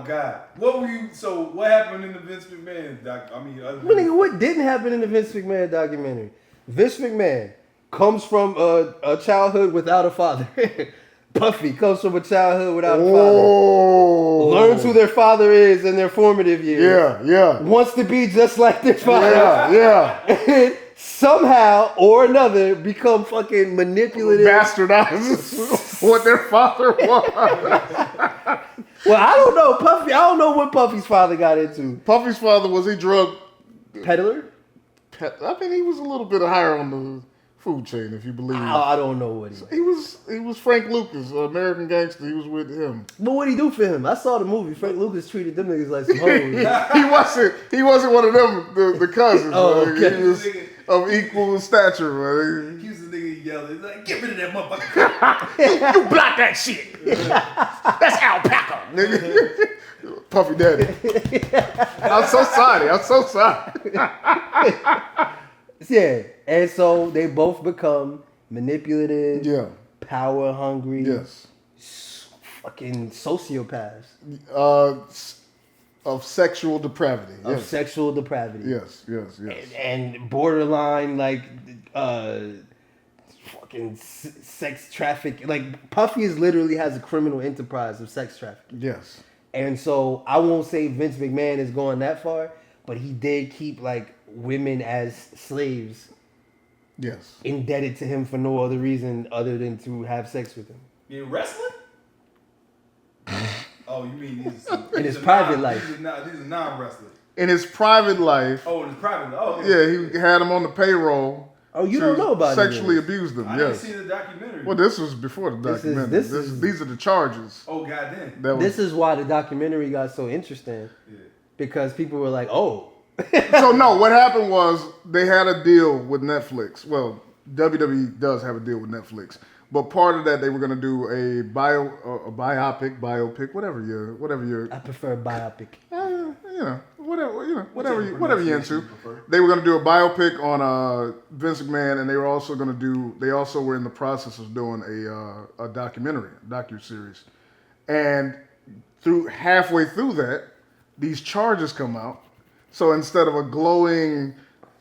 my God. What happened in the Vince McMahon doc? What didn't happen in the Vince McMahon documentary? Vince McMahon comes from a childhood without a father. Puffy comes from a childhood without a father. Learns who their father is in their formative years. Yeah. Wants to be just like their father. Yeah. And somehow or another become fucking manipulative. Bastardizes what their father was. Well, I don't know. I don't know what Puffy's father got into. Puffy's father, was he drug peddler? I think he was a little bit higher on the food chain, if you believe. I don't know what he was Frank Lucas, American Gangster. He was with him. But what did he do for him? I saw the movie. Frank Lucas treated them niggas like some hoes. He wasn't one of them, the cousins. Okay. He was of equal stature. Man. He was the nigga yelling, like, get rid of that motherfucker. you block that shit. That's alpaca, nigga. Puffy Daddy. I'm so sorry. Yeah, and so they both become manipulative, power hungry, fucking sociopaths. Of sexual depravity. Sexual depravity. Yes. And borderline, like, fucking sex traffic. Like, Puffy literally has a criminal enterprise of sex trafficking. Yes. And so I won't say Vince McMahon is going that far, but he did keep, like, women as slaves. Yes. Indebted to him for no other reason other than to have sex with him. In wrestling? Oh, you mean in his private life? These are non-wrestlers. In his private life. Oh, in his private life. Oh, yeah, he had him on the payroll. Oh, you don't know about it? Sexually abused them. I didn't see the documentary. Well, this was before the documentary. These are the charges. Oh, goddamn. This is why the documentary got so interesting. Yeah. Because people were like, oh. So, no, what happened was they had a deal with Netflix. Well, WWE does have a deal with Netflix. But part of that, they were going to do a biopic, whatever you're. I prefer biopic. Whatever you're into. They were going to do a biopic on Vince McMahon, and they were also going to do. They also were in the process of doing a docu-series, and halfway through that, these charges come out. So instead of a glowing,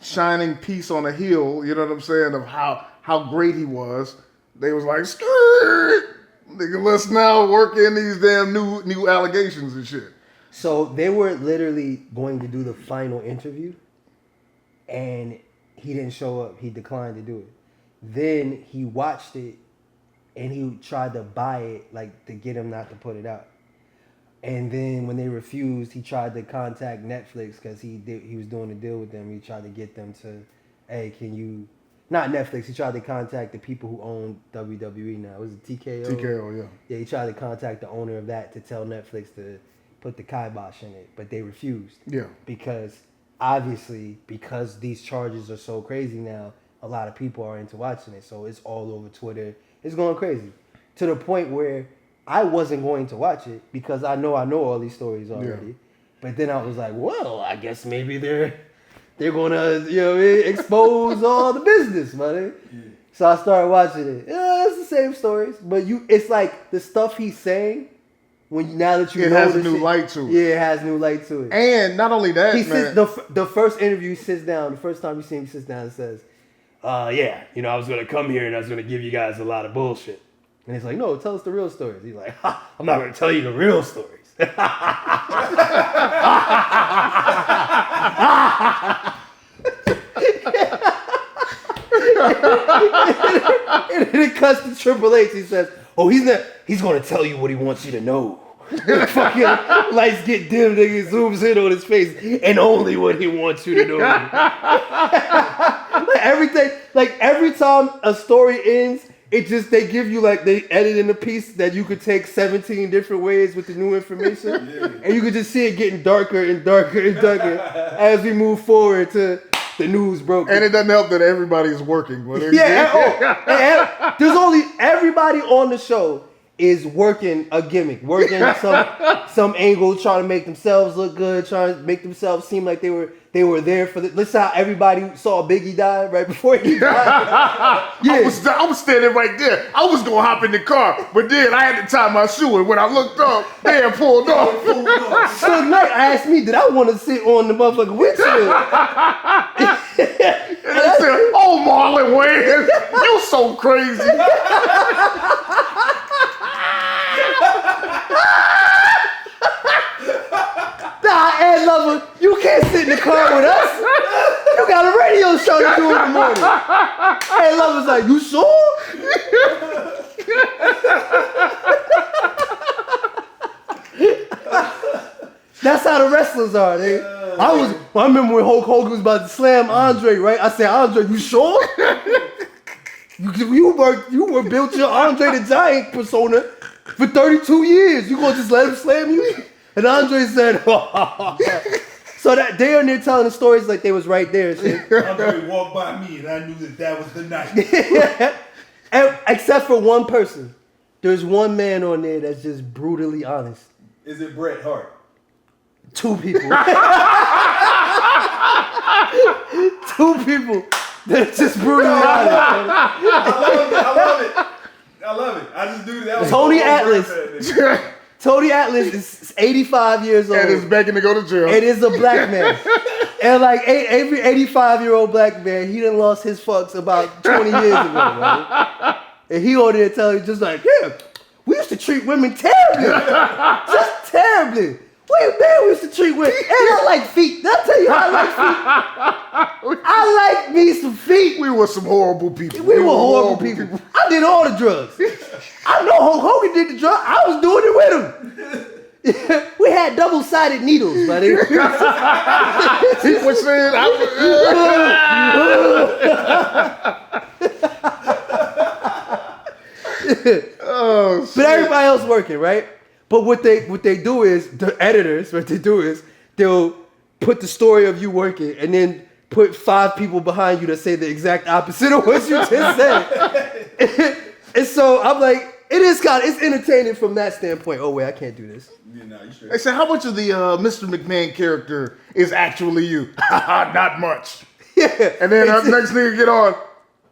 shining piece on a hill, you know what I'm saying, of how great he was. They was like, skirt, nigga, let's now work in these damn new allegations and shit. So they were literally going to do the final interview, and he didn't show up. He declined to do it. Then he watched it, and he tried to buy it, like, to get him not to put it out. And then when they refused, he tried to contact Netflix because he was doing a deal with them. He tried to get them to, hey, can you... Not Netflix. He tried to contact the people who own WWE now. Was it TKO? TKO, yeah. Yeah, he tried to contact the owner of that to tell Netflix to put the kibosh in it, but they refused. Yeah. Because these charges are so crazy now, a lot of people are into watching it. So it's all over Twitter. It's going crazy. To the point where I wasn't going to watch it because I know all these stories already. Yeah. But then I was like, well, I guess maybe they're going to, expose all the business, buddy. Yeah. So I started watching it. Yeah, it's the same stories, but it's like the stuff he's saying. Now that you know has new light to it. Yeah, it has new light to it. And not only that, the first interview, he sits down. The first time you see him, he sits down and says, I was going to come here and I was going to give you guys a lot of bullshit. And he's like, no, tell us the real stories. He's like, I'm not going to tell you the real stories. And then it cuts to Triple H. He says, he's going to tell you what he wants you to know. Fucking lights get dim, nigga, zooms in on his face, and only what he wants you to know. Every time a story ends, they give you, they edit in a piece that you could take 17 different ways with the new information. Yeah. And you could just see it getting darker and darker and darker as we move forward to the news broke. And it doesn't help that everybody is working. There's only everybody on the show is working a gimmick, working some angle, trying to make themselves look good, trying to make themselves seem like they were there for the. Listen how everybody saw Biggie die right before he died. Yeah. I was standing right there. I was gonna hop in the car, but then I had to tie my shoe, and when I looked up, they had pulled off. So Knight asked me, did I want to sit on the motherfucking windshield? And I said, "Oh, Marlon Wayans, you so crazy." Nah, Ed Lover, you can't sit in the car with us. You got a radio show to do in the morning. Ed Lover's like, you sure? That's how the wrestlers are. I remember when Hulk Hogan was about to slam Andre, right? I said, Andre, you sure? You were built your Andre the Giant persona for 32 years. You gonna just let him slam you? And Andre said, so that they on there telling the stories like they was right there. Andre walked by me and I knew that was the night. And, except for one person. There's one man on there that's just brutally honest. Is it Bret Hart? 2 people. 2 people that's just brutally honest. I love it. I just do that. Tony Atlas. Tony Atlas is 85 years old. And is begging to go to jail. It is a black man. And like every 85-year-old black man, he done lost his fucks about 20 years ago, right? And he on there telling you just like, yeah, we used to treat women terribly. Just terribly. Wait, man, we used to treat women. And I like feet. Did I tell you I like feet? I like me some feet. We were some horrible people. We were horrible people. I did all the drugs. I know Hulk Hogan did the drug. I was doing it with him. We had double-sided needles, buddy. He was saying, oh, shit. But everybody else working, right? But what they do is, the editors, what they do is, they'll put the story of you working and then put 5 people behind you that say the exact opposite of what you just said. And so I'm like, it's entertaining from that standpoint. Oh wait, I can't do this. Yeah, nah, you straight. They said, how much of the Mr. McMahon character is actually you? Not much. Yeah. And then the next nigga get on,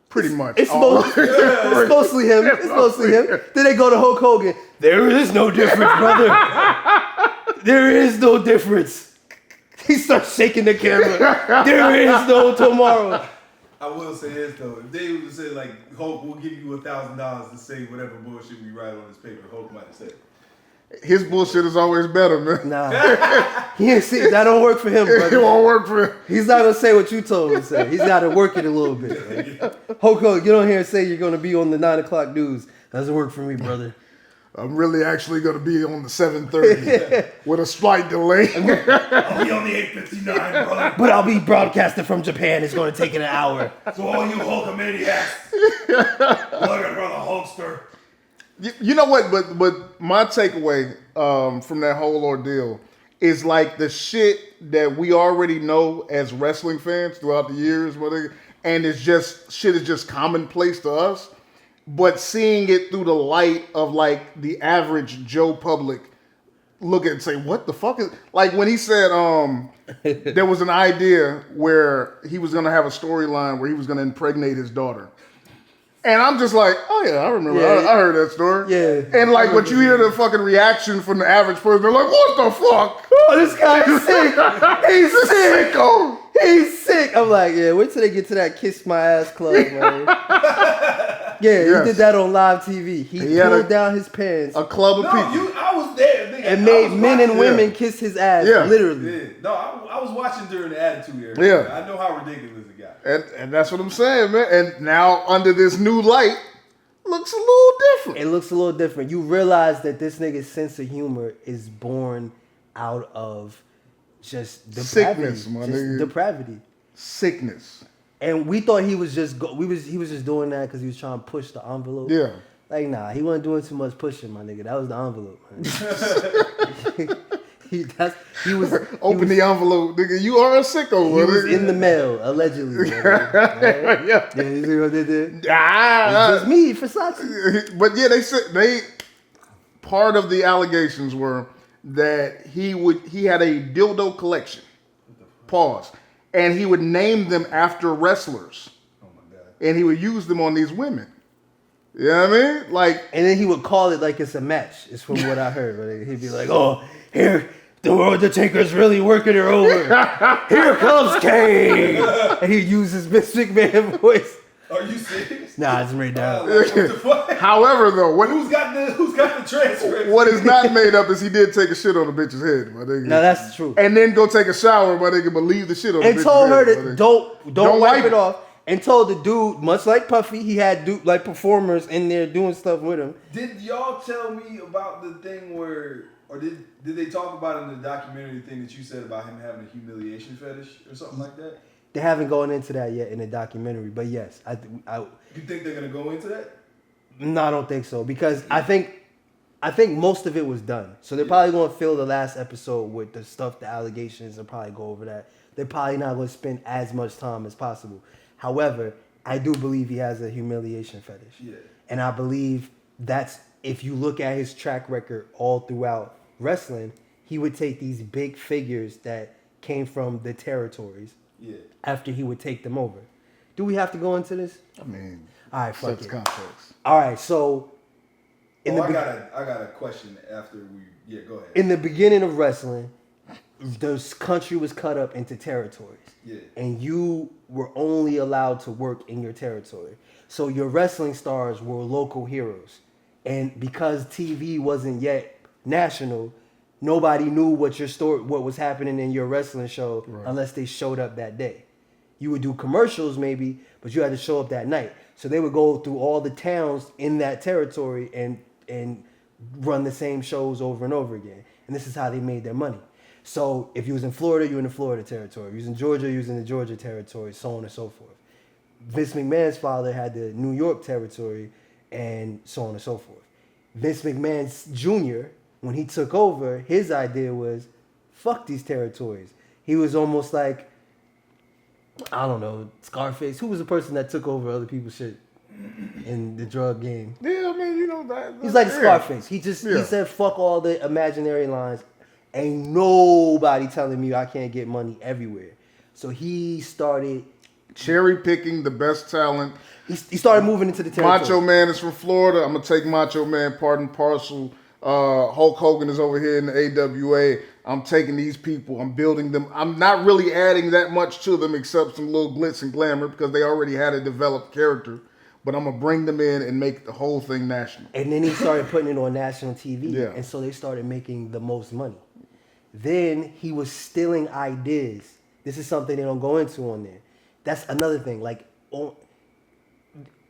pretty much. It's mostly him. It's mostly him. Then they go to Hulk Hogan. There is no difference, brother. There is no difference. He starts shaking the camera. There is no tomorrow. I will say this though, if they would say like, Hulk, we'll give you $1,000 to say whatever bullshit we write on this paper, Hulk might have said it. His bullshit is always better, man. Nah, he ain't see, that don't work for him, brother. It won't work for him. He's not gonna say what you told him to say. He's got to work it a little bit. Right? Hulk Hogan, get on here and say you're gonna be on the 9 o'clock news. Doesn't work for me, brother. I'm really actually gonna be on the 7:30 with a slight delay. I'll be on the 8:59, brother. But I'll be broadcasting from Japan. It's gonna take an hour. So all you Hulkamaniacs, look at brother Hulkster. You know what? But my takeaway from that whole ordeal is like the shit that we already know as wrestling fans throughout the years, and it's just shit is just commonplace to us. But seeing it through the light of like the average Joe public look at it and say, what the fuck is, like when he said there was an idea where he was gonna have a storyline where he was gonna impregnate his daughter. And I'm just like, oh yeah, I remember. Yeah. I heard that story. Yeah. And like, when you hear the fucking reaction from the average person, they're like, what the fuck? Oh, this guy's sick. He's sick. Sicko. He's sick. I'm like, yeah, wait till they get to that Kiss My Ass Club, man. Yeah, Yes. he did that on live TV. He pulled down his pants A club of people. I was there. Nigga. and made men and women kiss his ass, Yeah. literally. Yeah. No, I was watching during the Attitude Era. Yeah. I know how ridiculous it got. And that's what I'm saying, man. And now under this new light, looks a little different. It looks a little different. You realize that this nigga's sense of humor is born out of just depravity. Sickness, my just nigga. depravity. Sickness. And we thought he was just he was just doing that because he was trying to push the envelope. Yeah. Like, nah, he wasn't doing too much pushing, my nigga. That was the envelope, man. Open the envelope, nigga. You are a sicko, He was nigga. in the mail, allegedly. Right? Yeah. Yeah, you see what they did? Ah, It's just me, Versace. but yeah, they said they part of the allegations were that he had a dildo collection. Pause. And he would name them after wrestlers. Oh my God. And he would use them on these women. You know what I mean? Like, and then he would call it like it's a match. It's from what I heard. Right? He'd be like, "Oh, here, the Undertaker's really working her over. Here comes Kane," and he'd use his Vince McMahon voice. Are you serious? Nah, it's made down. What the fuck? however, though, Who's got the transcript? what is not made up is he did take a shit on the bitch's head, my nigga. No, that's true. And then go take a shower, my nigga, but leave the shit on the bitch's And told her head, my to nigga. don't wipe it off. And told the dude, much like Puffy, he had like performers in there doing stuff with him. Did y'all tell me about the thing where, or did they talk about in the documentary thing that you said about him having a humiliation fetish or something like that? They haven't gone into that yet in the documentary, but yes, I You think they're gonna go into that? no, I don't think so because I think most of it was done. So they're probably going to fill the last episode with the stuff, the allegations, and probably go over that. They're probably not going to spend as much time as possible. However, I do believe he has a humiliation fetish. Yeah. And I believe that's, if you look at his track record all throughout wrestling, he would take these big figures that came from the territories after he would take them over. Do we have to go into this? I mean, all right, fuck such it. context. All right, so I got a question after we. Yeah, go ahead. in the beginning of wrestling, the country was cut up into territories. Yeah. And you were only allowed to work in your territory. So your wrestling stars were local heroes. And because TV wasn't yet national, nobody knew what was happening in your wrestling show unless they showed up that day. You would do commercials maybe, but you had to show up that night. So they would go through all the towns in that territory and run the same shows over and over again. And this is how they made their money. So if you was in Florida, you were in the Florida territory. If you was in Georgia, you was in the Georgia territory, so on and so forth. Vince McMahon's father had the New York territory and so on and so forth. Vince McMahon Jr., when he took over, his idea was, fuck these territories. He was almost like, I don't know, Scarface. Who was the person that took over other people's shit in the drug game? Yeah, I mean, you know that. He's like Scarface. He said, fuck all the imaginary lines. Ain't nobody telling me I can't get money everywhere. So he started cherry picking the best talent. He started moving into the territory. Macho Man is from Florida. I'm gonna take Macho Man part and parcel. Hulk Hogan is over here in the AWA. I'm taking these people. I'm building them. I'm not really adding that much to them except some little glitz and glamour because they already had a developed character. But I'm gonna bring them in and make the whole thing national. And then he started putting it on national TV. Yeah. And so they started making the most money. Then he was stealing ideas. This is something they don't go into on there. That's another thing. Like,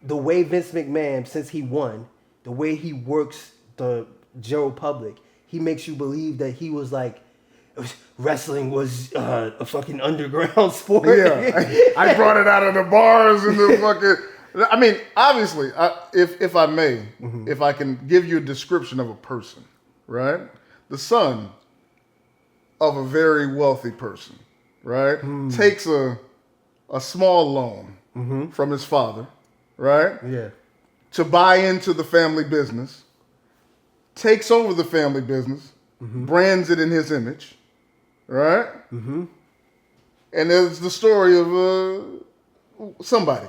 the way Vince McMahon, since he won, the way he works the general public, he makes you believe that he was like, wrestling was a fucking underground sport. Yeah, I brought it out of the bars and the fucking. I mean, obviously, if I may, if I can give you a description of a person, right? The son of a very wealthy person, right? Takes a small loan from his father, right? Yeah. To buy into the family business, takes over the family business, brands it in his image, right? And there's the story of somebody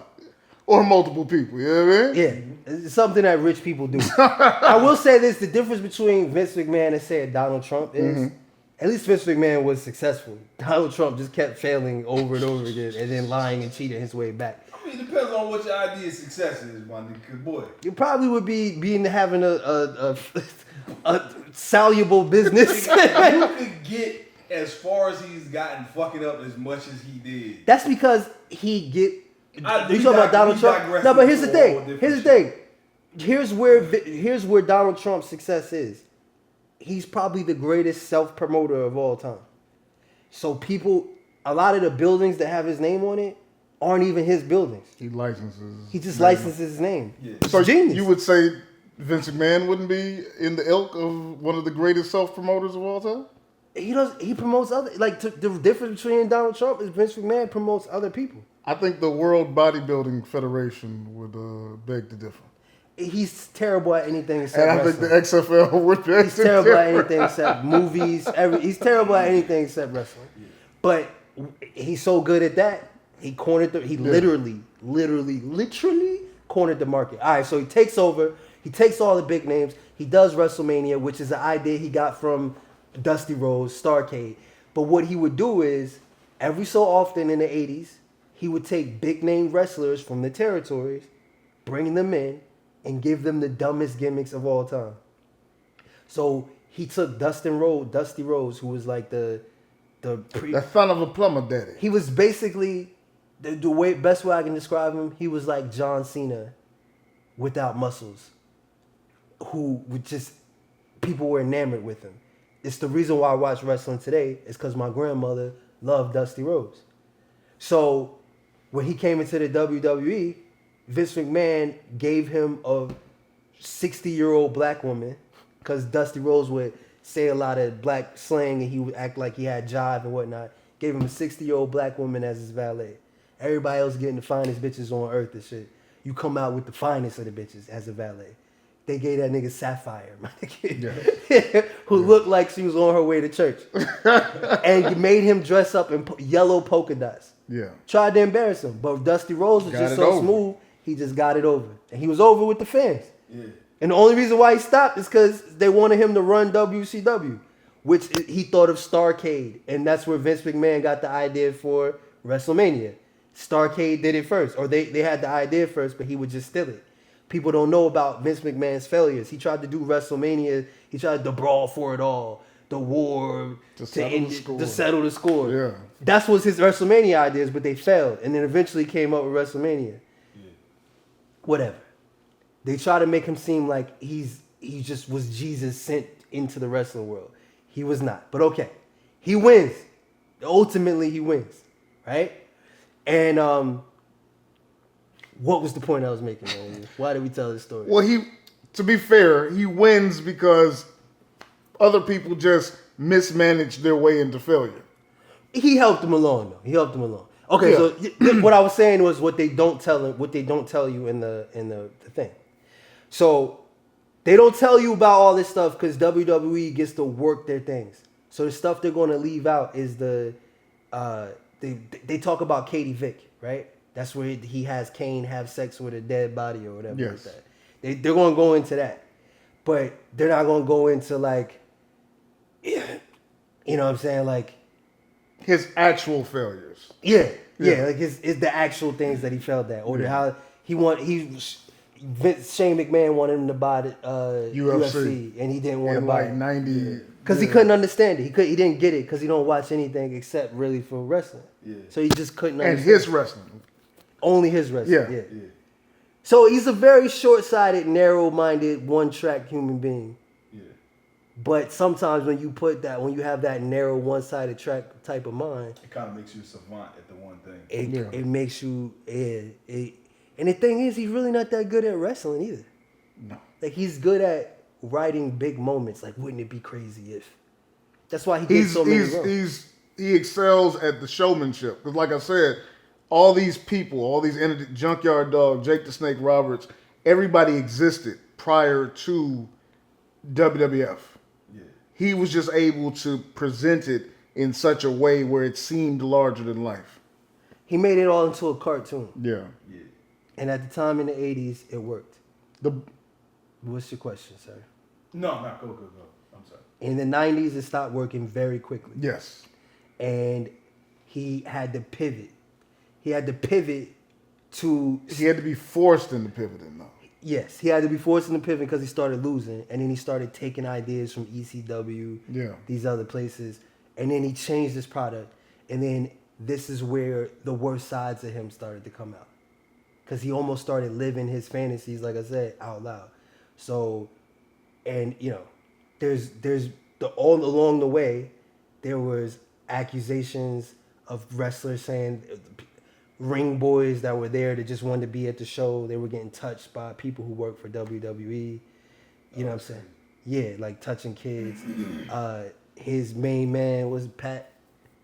or multiple people, you know what I mean? Yeah, it's something that rich people do. I will say this, the difference between Vince McMahon and, say, Donald Trump is, at least Vince McMahon was successful. Donald Trump just kept failing over and over again and then lying and cheating his way back. I mean, it depends on what your idea of success is, my nigga. Boy. You probably would be having a soluble business. You could get as far as he's gotten fucking up as much as he did. That's because he get. You talking about Donald Trump? No, but here's the thing. Here's where Donald Trump's success is. He's probably the greatest self-promoter of all time. So a lot of the buildings that have his name on it aren't even his buildings. He licenses. He just licenses his name. Yeah. So genius. You would say Vince McMahon wouldn't be in the ilk of one of the greatest self-promoters of all time? He promotes other, like, the difference between Donald Trump is Vince McMahon promotes other people. I think the World Bodybuilding Federation would beg to differ. He's terrible at anything except And I wrestling. think the XFL would be. He's terrible at anything except movies. He's terrible at anything except wrestling. But he's so good at that. He cornered he literally cornered the market. All right, so he takes over. He takes all the big names. He does WrestleMania, which is an idea he got from Dusty Rhodes, Starrcade. But what he would do is, every so often in the 80s, he would take big name wrestlers from the territories, bring them in, and give them the dumbest gimmicks of all time. So he took Dusty Rhodes, who was like the son of a plumber daddy. He was basically best way I can describe him. He was like John Cena without muscles, who would just people were enamored with him. It's the reason why I watch wrestling today. Is because my grandmother loved Dusty Rhodes. So when he came into the WWE, Vince McMahon gave him a 60-year-old black woman, because Dusty Rhodes would say a lot of black slang and he would act like he had jive and whatnot. Gave him a 60-year-old black woman as his valet. Everybody else getting the finest bitches on earth and shit. You come out with the finest of the bitches as a valet. They gave that nigga Sapphire, my nigga, who looked like she was on her way to church, and made him dress up in yellow polka dots. Yeah, tried to embarrass him, but Dusty Rhodes was just so smooth. He just got it over, and he was over with the fans. Yeah. And the only reason why he stopped is because they wanted him to run WCW, which he thought of Starrcade, and that's where Vince McMahon got the idea for WrestleMania. Starrcade did it first, or they had the idea first, but he would just steal it. People don't know about Vince McMahon's failures. He tried to do WrestleMania. He tried the brawl for it all, the war to settle the score. Yeah, that's what his WrestleMania ideas, but they failed, and then eventually came up with WrestleMania. Yeah. Whatever. They try to make him seem like he just was Jesus sent into the wrestling world. He was not. But okay, he wins. Ultimately, he wins, right? And what was the point I was making, man? Why did we tell this story? Well, to be fair, he wins because other people just mismanaged their way into failure. He helped them along, though. He helped them along. Okay, yeah. So what I was saying was what they don't tell you in the thing. So they don't tell you about all this stuff because WWE gets to work their things. So the stuff they're going to leave out is they talk about Katie Vick, right? That's where he has Kane have sex with a dead body or whatever like that. They're going to go into that. But they're not going to go into like, you know what I'm saying? Like his actual failures. Yeah. Like it's the actual things that he failed at. Or how Shane McMahon wanted him to buy the UFC and he didn't want to buy it. 90. Because he couldn't understand it. He didn't get it because he don't watch anything except really for wrestling. Yeah. So he just couldn't understand. And his wrestling. Only his wrestling. Yeah. So he's a very short-sighted, narrow-minded, one-track human being. Yeah. But sometimes when you have that narrow, one-sided track type of mind, it kind of makes you a savant at the one thing. It makes you. And the thing is, he's really not that good at wrestling either. No. Like he's good at writing big moments. Like, wouldn't it be crazy if? That's why he gets so many roles. He excels at the showmanship. Because like I said, all these people, all these entities, Junkyard Dog, Jake the Snake Roberts, everybody existed prior to WWF. Yeah. He was just able to present it in such a way where it seemed larger than life. He made it all into a cartoon. Yeah. And at the time in the 80s, it worked. What's your question, sir? No, go. I'm sorry. In the 90s, it stopped working very quickly. Yes. And he had to pivot. He had to be forced into pivoting, though. Yes, he had to be forced into pivot because he started losing. And then he started taking ideas from ECW, these other places. And then he changed his product. And then this is where the worst sides of him started to come out. Because he almost started living his fantasies, like I said, out loud. So, and, there's all along the way, there was accusations of wrestlers saying ring boys that were there that just wanted to be at the show. They were getting touched by people who work for WWE. You know what I'm saying? Yeah, like touching kids. His main man was Pat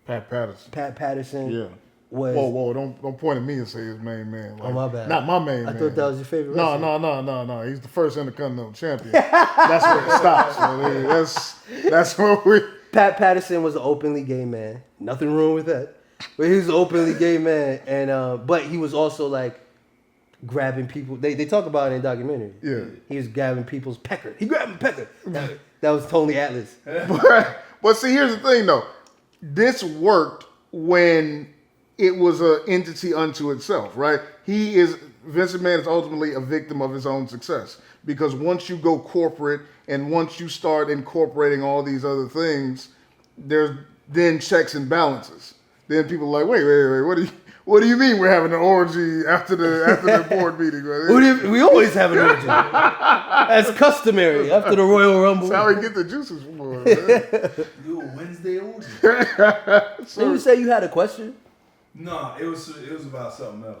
Patterson. Pat Patterson. Yeah. was. Whoa! Don't point at me and say his main man. Like, Oh, my bad. Not my main man. I thought that was your favorite. No. He's the first Intercontinental Champion. That's where it stops. So that's where we. Pat Patterson was an openly gay man. Nothing wrong with that. But he was an openly gay man, and but he was also like grabbing people. They talk about it in the documentary. Yeah. He was grabbing people's pecker. He grabbed a pecker. That was Tony Atlas. But see, here's the thing though. This worked when it was an entity unto itself, right? Vince McMahon is ultimately a victim of his own success because once you go corporate and once you start incorporating all these other things, there's then checks and balances. Then people are like, wait, what do you mean we're having an orgy after the board meeting? Right? We always have an orgy. That's customary after the Royal Rumble. That's how we get the juices from. Right? Do a Wednesday orgy. Didn't you say you had a question? No, it was about something else.